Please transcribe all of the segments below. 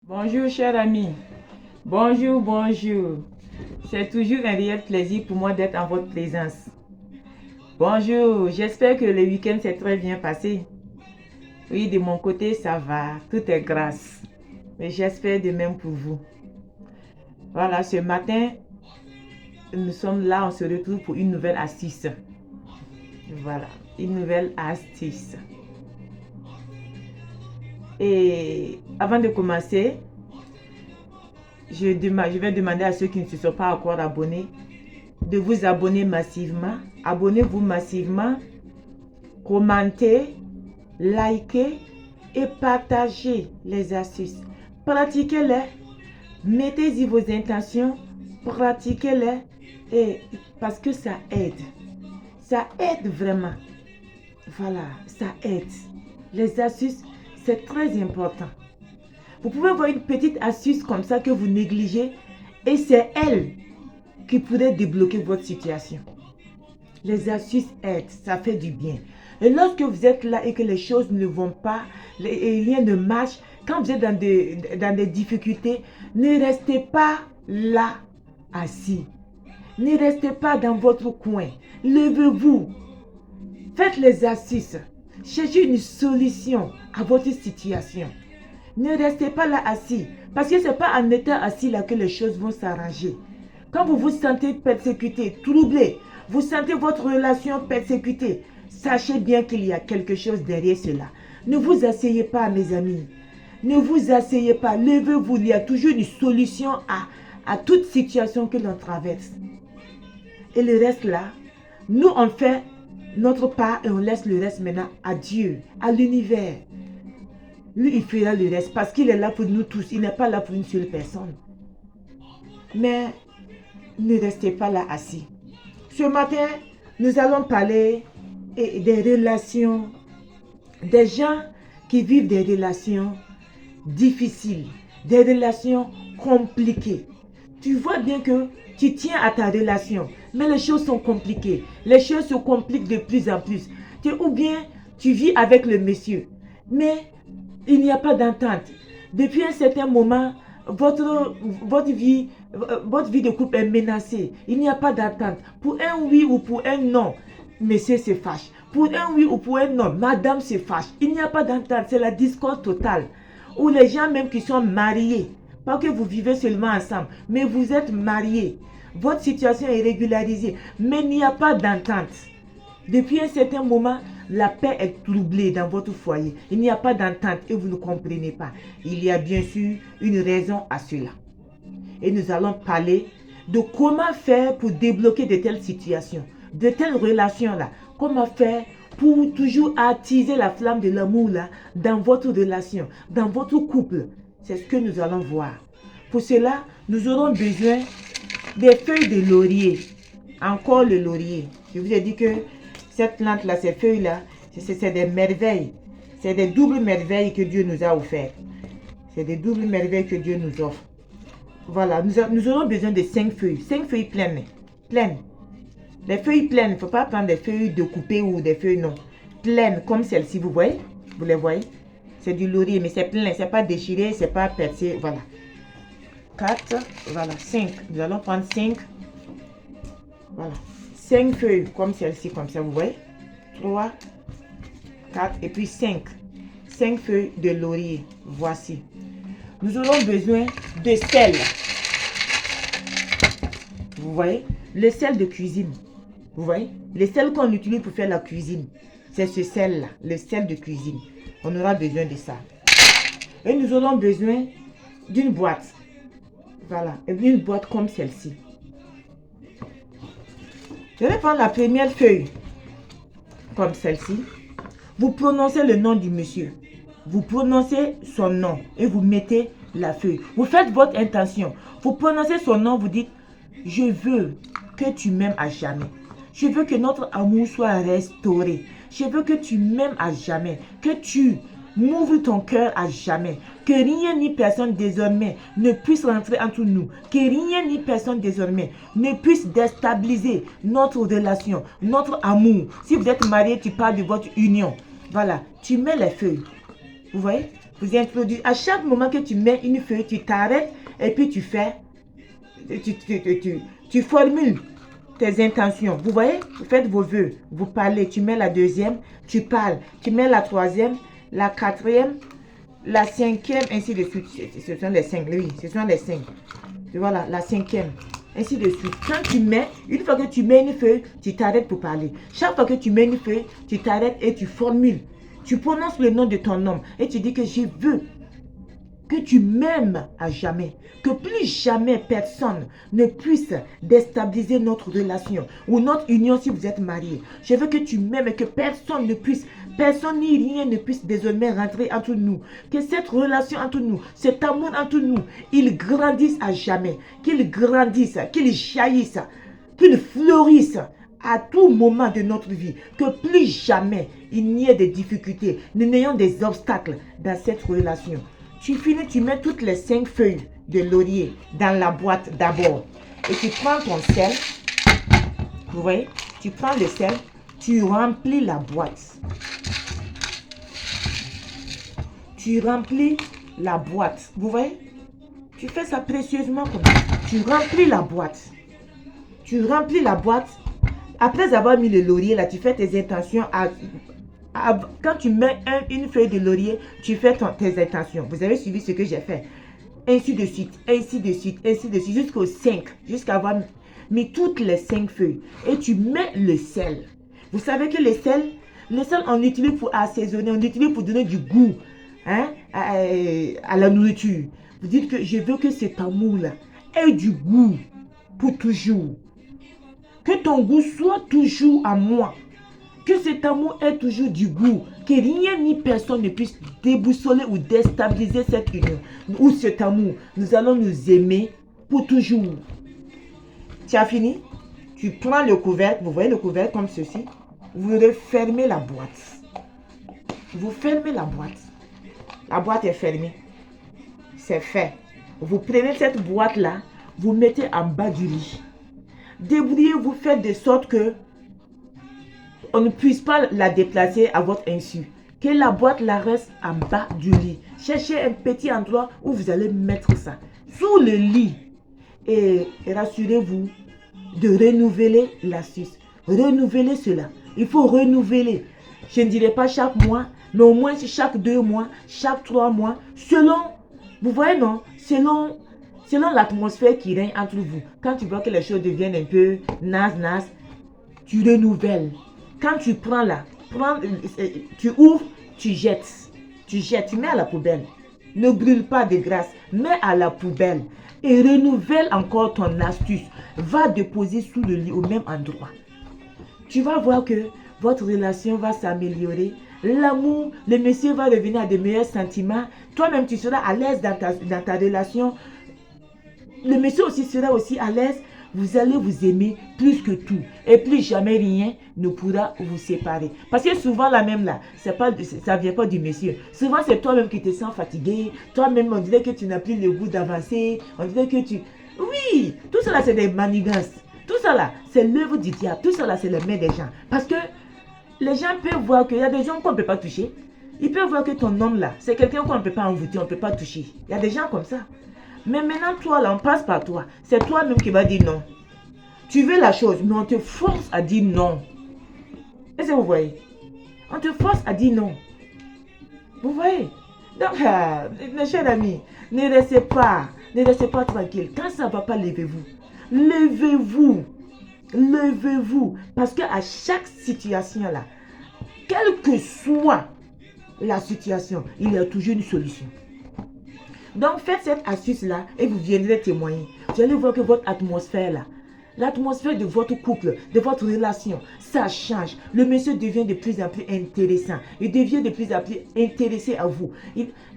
Bonjour, cher ami. Bonjour, bonjour. C'est toujours un réel plaisir pour moi d'être en votre présence. Bonjour, j'espère que le week-end s'est très bien passé. Oui, de mon côté, ça va. Tout est grâce. Mais j'espère de même pour vous. Voilà, ce matin, nous sommes là, on se retrouve pour une nouvelle astuce. Voilà, une nouvelle astuce. Et avant de commencer, je vais demander à ceux qui ne se sont pas encore abonnés de vous abonner massivement. Abonnez-vous massivement, commentez, likez et partagez les astuces. Pratiquez-les, mettez-y vos intentions, pratiquez-les et parce que ça aide. Ça aide vraiment. Voilà, ça aide. Les astuces, c'est très important. Vous pouvez voir une petite astuce comme ça que vous négligez et c'est elle qui pourrait débloquer votre situation. Les astuces aident, ça fait du bien. Et lorsque vous êtes là et que les choses ne vont pas, et rien ne marche, quand vous êtes dans des difficultés, ne restez pas là assis. Ne restez pas dans votre coin. Levez-vous. Faites les astuces. Cherchez une solution à votre situation. Ne restez pas là assis. Parce que ce n'est pas en étant assis là que les choses vont s'arranger. Quand vous vous sentez persécuté, troublé, vous sentez votre relation persécutée, sachez bien qu'il y a quelque chose derrière cela. Ne vous asseyez pas, mes amis. Ne vous asseyez pas. Levez-vous. Il y a toujours une solution à toute situation que l'on traverse. Et le reste là, nous on fait notre part et on laisse le reste maintenant à Dieu, à l'univers. Lui, il fera le reste parce qu'il est là pour nous tous. Il n'est pas là pour une seule personne. Mais ne restez pas là assis. Ce matin, nous allons parler des relations, des gens qui vivent des relations difficiles, des relations compliquées. Tu vois bien que tu tiens à ta relation, mais les choses sont compliquées. Les choses se compliquent de plus en plus. Ou bien tu vis avec le monsieur, mais il n'y a pas d'entente. Depuis un certain moment, votre vie de couple est menacée. Il n'y a pas d'attente. Pour un oui ou pour un non, monsieur se fâche. Pour un oui ou pour un non, madame se fâche. Il n'y a pas d'entente. C'est la discorde totale. Ou les gens même qui sont mariés, pas que vous vivez seulement ensemble, mais vous êtes mariés. Votre situation est régularisée, mais il n'y a pas d'entente. Depuis un certain moment, la paix est troublée dans votre foyer. Il n'y a pas d'entente et vous ne comprenez pas. Il y a bien sûr une raison à cela. Et nous allons parler de comment faire pour débloquer de telles situations, de telles relations-là. Comment faire pour toujours attiser la flamme de l'amour là dans votre relation, dans votre couple. C'est ce que nous allons voir. Pour cela, nous aurons besoin des feuilles de laurier. Encore le laurier. Je vous ai dit que cette plante-là, ces feuilles-là, c'est des merveilles. C'est des doubles merveilles que Dieu nous a offertes. C'est des doubles merveilles que Dieu nous offre. Voilà, nous aurons besoin de 5 feuilles. 5 feuilles pleines. Pleines. Les feuilles pleines, il ne faut pas prendre des feuilles découpées ou des feuilles non. Pleines, comme celle-ci, vous voyez? Vous les voyez? C'est du laurier, mais c'est plein. Ce n'est pas déchiré, ce n'est pas percé. Voilà. 4, voilà, 5. Nous allons prendre 5. Voilà. 5 feuilles comme celle-ci, comme ça, vous voyez? 3, 4 et puis 5. 5 feuilles de laurier. Voici. Nous aurons besoin de sel. Vous voyez? Le sel de cuisine. Vous voyez? Le sel qu'on utilise pour faire la cuisine. C'est ce sel-là, le sel de cuisine. On aura besoin de ça. Et nous aurons besoin d'une boîte. Voilà, une boîte comme celle-ci. Je vais prendre la première feuille, comme celle-ci. Vous prononcez le nom du monsieur. Vous prononcez son nom et vous mettez la feuille. Vous faites votre intention. Vous prononcez son nom, vous dites, je veux que tu m'aimes à jamais. Je veux que notre amour soit restauré. Je veux que tu m'aimes à jamais. Que tu m'ouvres ton cœur à jamais. Que rien ni personne désormais ne puisse rentrer entre nous. Que rien ni personne désormais ne puisse déstabiliser notre relation, notre amour. Si vous êtes marié, tu parles de votre union. Voilà, tu mets les feuilles. Vous voyez? vous introduisez. À chaque moment que tu mets une feuille, tu t'arrêtes et puis tu fais, tu formules tes intentions. Vous voyez, vous faites vos vœux, vous parlez, tu mets la deuxième, tu parles, tu mets la troisième, la quatrième, la cinquième, ainsi de suite. Ce sont les cinq, oui, ce sont les cinq. Voilà, la cinquième, ainsi de suite. Quand tu mets, une fois que tu mets une feuille, tu t'arrêtes pour parler. Chaque fois que tu mets une feuille, tu t'arrêtes et tu formules. Tu prononces le nom de ton homme et tu dis que je veux que tu m'aimes à jamais, que plus jamais personne ne puisse déstabiliser notre relation ou notre union si vous êtes mariés. Je veux que tu m'aimes et que personne ni rien ne puisse désormais rentrer entre nous. Que cette relation entre nous, cet amour entre nous, il grandisse à jamais, qu'il grandisse, qu'il jaillisse, qu'il fleurisse à tout moment de notre vie, que plus jamais il n'y ait de difficultés, nous n'ayons des obstacles dans cette relation. Tu finis, tu mets toutes les 5 feuilles de laurier dans la boîte d'abord. Et tu prends ton sel. Vous voyez? Tu prends le sel, tu remplis la boîte. Tu remplis la boîte. Vous voyez? Tu fais ça précieusement comme ça. Tu remplis la boîte. Tu remplis la boîte. Après avoir mis le laurier là, tu fais tes intentions quand tu mets une feuille de laurier, tu fais tes intentions. Vous avez suivi ce que j'ai fait. Ainsi de suite, ainsi de suite, ainsi de suite, jusqu'au 5. Jusqu'à avoir mis toutes les 5 feuilles. Et tu mets le sel. Vous savez que le sel, on l'utilise pour assaisonner, on l'utilise pour donner du goût, hein, à la nourriture. Vous dites que je veux que cet amour-là ait du goût pour toujours. Que ton goût soit toujours à moi. Que cet amour ait toujours du goût. Que rien ni personne ne puisse déboussoler ou déstabiliser cette union. Ou cet amour. Nous allons nous aimer pour toujours. Tu as fini? Tu prends le couvercle. Vous voyez le couvercle comme ceci. Vous refermez la boîte. Vous fermez la boîte. La boîte est fermée. C'est fait. Vous prenez cette boîte-là. Vous mettez en bas du lit. Débrouillez-vous, faites de sorte que on ne puisse pas la déplacer à votre insu. Que la boîte la reste en bas du lit. Cherchez un petit endroit où vous allez mettre ça. Sous le lit. Et rassurez-vous de renouveler l'astuce. Renouveler cela. Il faut renouveler. Je ne dirais pas chaque mois, mais au moins chaque 2 mois, chaque 3 mois. Selon, vous voyez non, selon l'atmosphère qui règne entre vous. Quand tu vois que les choses deviennent un peu naze, tu renouvelles. Quand tu prends là, tu ouvres, tu jettes, tu mets à la poubelle. Ne brûle pas de grâce, mets à la poubelle et renouvelle encore ton astuce. Va déposer sous le lit au même endroit. Tu vas voir que votre relation va s'améliorer. L'amour, le monsieur va revenir à de meilleurs sentiments. Toi-même, tu seras à l'aise dans ta relation. Le monsieur aussi sera aussi à l'aise. Vous allez vous aimer plus que tout. Et plus jamais rien ne pourra vous séparer. Parce que souvent, la même là, ça ne vient pas du monsieur. Souvent, c'est toi-même qui te sens fatigué. Toi-même, on dirait que tu n'as plus le goût d'avancer. On dirait que tu... Oui, tout cela, c'est des manigances. Tout cela, c'est l'œuvre du diable. Tout cela, c'est le main des gens. Parce que les gens peuvent voir qu'il y a des gens qu'on ne peut pas toucher. Ils peuvent voir que ton homme là, c'est quelqu'un qu'on ne peut pas envoûter, on ne peut pas toucher. Il y a des gens comme ça. Mais maintenant, toi, là, on passe par toi. C'est toi-même qui vas dire non. Tu veux la chose, mais on te force à dire non. Est-ce que vous voyez? On te force à dire non. Vous voyez? Donc, mes chers amis, ne restez pas tranquille. Quand ça ne va pas, levez-vous. Levez-vous. Levez-vous. Parce qu'à chaque situation là, quelle que soit la situation, il y a toujours une solution. Donc, faites cette astuce-là et vous viendrez témoigner. Vous allez voir que votre atmosphère là, l'atmosphère de votre couple, de votre relation, ça change. Le monsieur devient de plus en plus intéressant. Il devient de plus en plus intéressé à vous.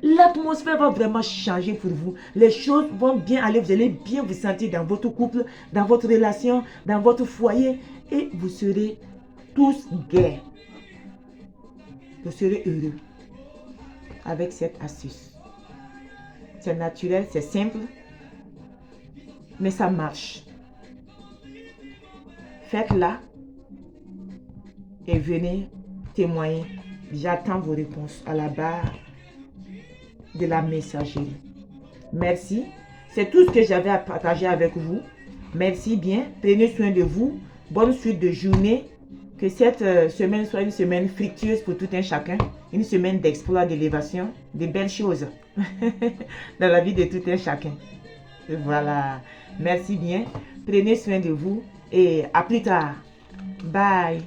L'atmosphère va vraiment changer pour vous. Les choses vont bien aller. Vous allez bien vous sentir dans votre couple, dans votre relation, dans votre foyer. Et vous serez tous gais. Vous serez heureux avec cette astuce. C'est naturel, c'est simple, mais ça marche. Faites-la et venez témoigner. J'attends vos réponses à la barre de la messagerie. Merci. C'est tout ce que j'avais à partager avec vous. Merci bien. Prenez soin de vous. Bonne suite de journée. Que cette semaine soit une semaine fructueuse pour tout un chacun. Une semaine d'exploit, d'élévation, de belles choses dans la vie de tout un chacun. Voilà. Merci bien. Prenez soin de vous et à plus tard. Bye.